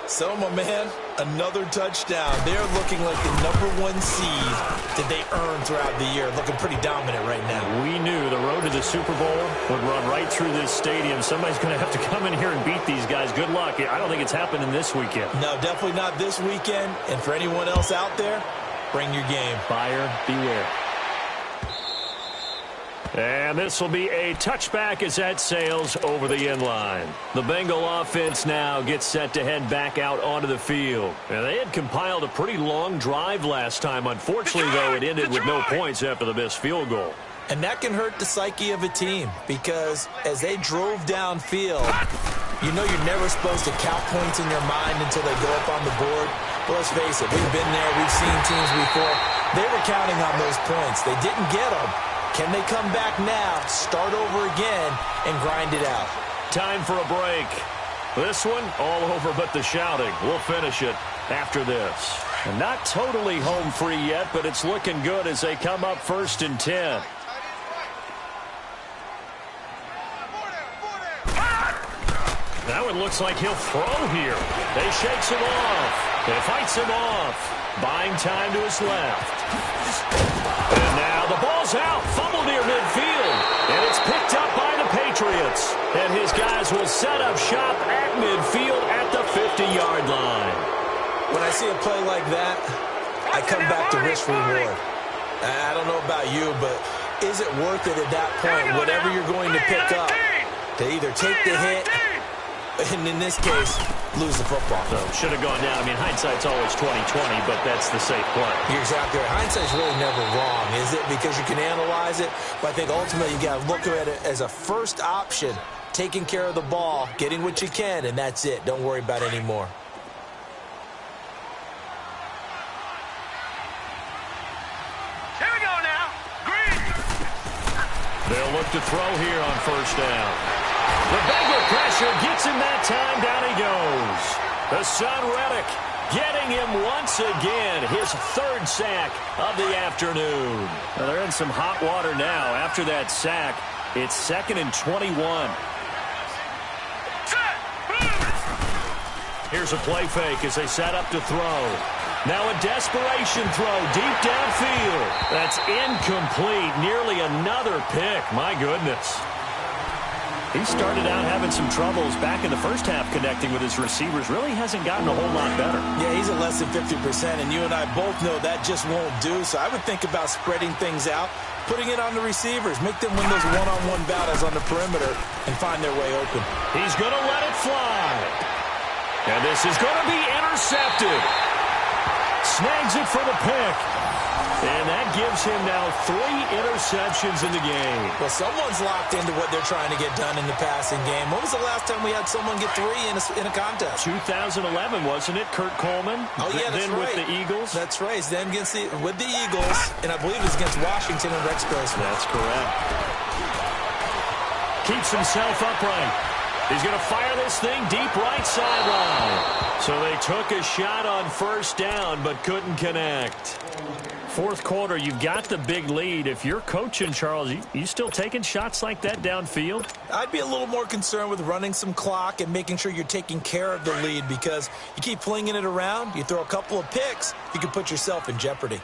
So, my man, another touchdown. They're looking like the #1 seed that they earned throughout the year. Looking pretty dominant right now. We knew the road to the Super Bowl would run right through this stadium. Somebody's going to have to come in here and beat these guys. Good luck. I don't think it's happening this weekend. No, definitely not this weekend. And for anyone else out there, bring your game. Buyer beware. And this will be a touchback as that sails over the end line. The Bengal offense now gets set to head back out onto the field. And they had compiled a pretty long drive last time. Unfortunately, though, it ended with no points after the missed field goal. And that can hurt the psyche of a team because as they drove downfield, you know you're never supposed to count points in your mind until they go up on the board. But let's face it, we've been there. We've seen teams before. They were counting on those points. They didn't get them. Can they come back now, start over again, and grind it out? Time for a break. This one, all over but the shouting. We'll finish it after this. And not totally home free yet, but it's looking good as they come up 1st and 10. Now it looks like he'll throw here. They shakes him off. They fights him off. Buying time to his left. And now the ball's out. Fumble near midfield. And it's picked up by the Patriots. And his guys will set up shop at midfield at the 50-yard line. When I see a play like that, I come back to risk reward. I don't know about you, but is it worth it at that point, whatever you're going to pick up, to either take the hit, and in this case, lose the football? So should have gone down. I mean, hindsight's always 20/20, but that's the safe play. You're exactly right. Hindsight's really never wrong, is it? Because you can analyze it, but I think ultimately you got to look at it as a first option, taking care of the ball, getting what you can, and that's it. Don't worry about it anymore. Here we go now. Green. They'll look to throw here on first down. The Bengal pressure gets him that time. Down he goes. The son Reddick getting him once again. His third sack of the afternoon. Well, they're in some hot water now. After that sack, it's 2nd and 21. Here's a play fake as they set up to throw. Now a desperation throw deep downfield. That's incomplete. Nearly another pick. My goodness. He started out having some troubles back in the first half connecting with his receivers. Really hasn't gotten a whole lot better. Yeah, he's at less than 50%, and you and I both know that just won't do. So I would think about spreading things out, putting it on the receivers, make them win those one-on-one battles on the perimeter, and find their way open. He's going to let it fly. And this is going to be intercepted. Snags it for the pick. And that gives him now 3 interceptions in the game. Well, someone's locked into what they're trying to get done in the passing game. When was the last time we had someone get 3 in a contest? 2011, wasn't it? Kurt Coleman. Oh, yeah, that's then right. with the Eagles. That's right. Then with the Eagles, and I believe it's against Washington and Rex Grossman. That's correct. Keeps himself upright. He's going to fire this thing deep right sideline. So they took a shot on first down, but couldn't connect. Fourth quarter, you've got the big lead. If you're coaching, Charles, you still taking shots like that downfield? I'd be a little more concerned with running some clock and making sure you're taking care of the lead, because you keep flinging it around, you throw a couple of picks, you can put yourself in jeopardy.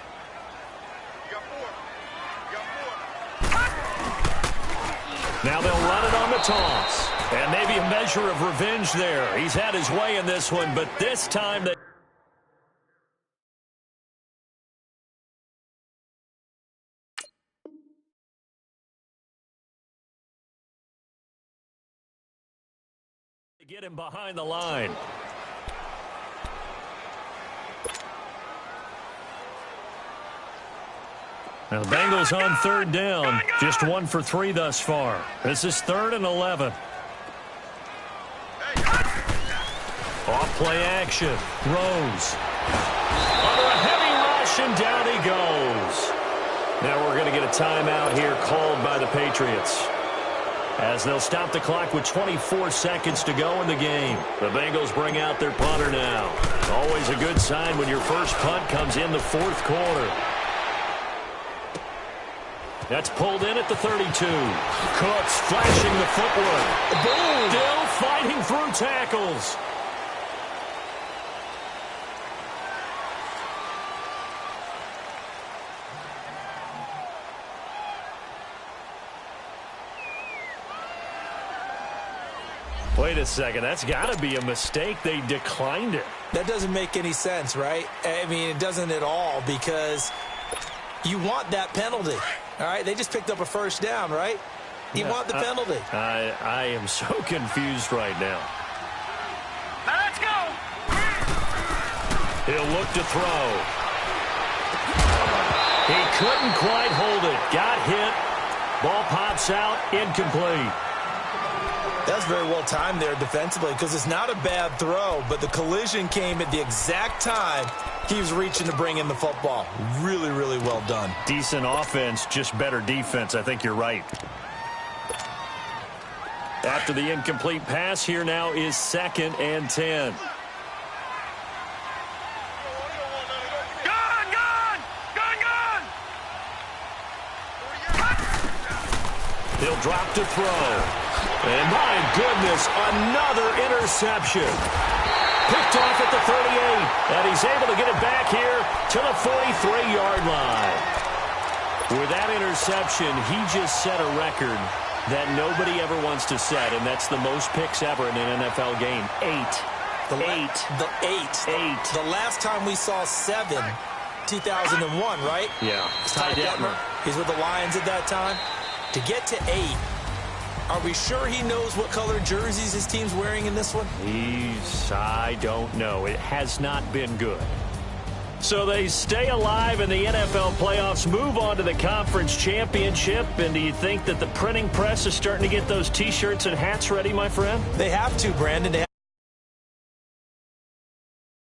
Now they'll run it on the toss. And maybe a measure of revenge there. He's had his way in this one, but this time they... get him behind the line. Now the Bengals on third down. Just 1 for 3 thus far. This is 3rd and 11. Off play action. Rose. Under a heavy rush, and down he goes. Now we're going to get a timeout here called by the Patriots, as they'll stop the clock with 24 seconds to go in the game. The Bengals bring out their punter now. Always a good sign when your first punt comes in the fourth quarter. That's pulled in at the 32. Cooks flashing the footwork. Boom! Still fighting through tackles. Wait a second, that's got to be a mistake. They declined it. That doesn't make any sense, right? I mean, it doesn't at all, because you want that penalty. All right, they just picked up a first down, right? You want the penalty. I am so confused right now. Now let's go. He'll look to throw. He couldn't quite hold it. Got hit. Ball pops out. Incomplete. That's very well timed there defensively, because it's not a bad throw, but the collision came at the exact time he was reaching to bring in the football. Really, really well done. Decent offense, just better defense. I think you're right. After the incomplete pass, here now is 2nd and 10. He'll drop to throw. And my goodness, another interception. Picked off at the 38, and he's able to get it back here to the 43-yard line. With that interception, he just set a record that nobody ever wants to set, and that's the most picks ever in an NFL game. 8. The last time we saw 7, 2001, right? Yeah. Ty Detmer. He's with the Lions at that time. To get to 8, are we sure he knows what color jerseys his team's wearing in this one? I don't know. It has not been good. So they stay alive in the NFL playoffs, move on to the conference championship, and do you think that the printing press is starting to get those T-shirts and hats ready, my friend? They have to, Brandon.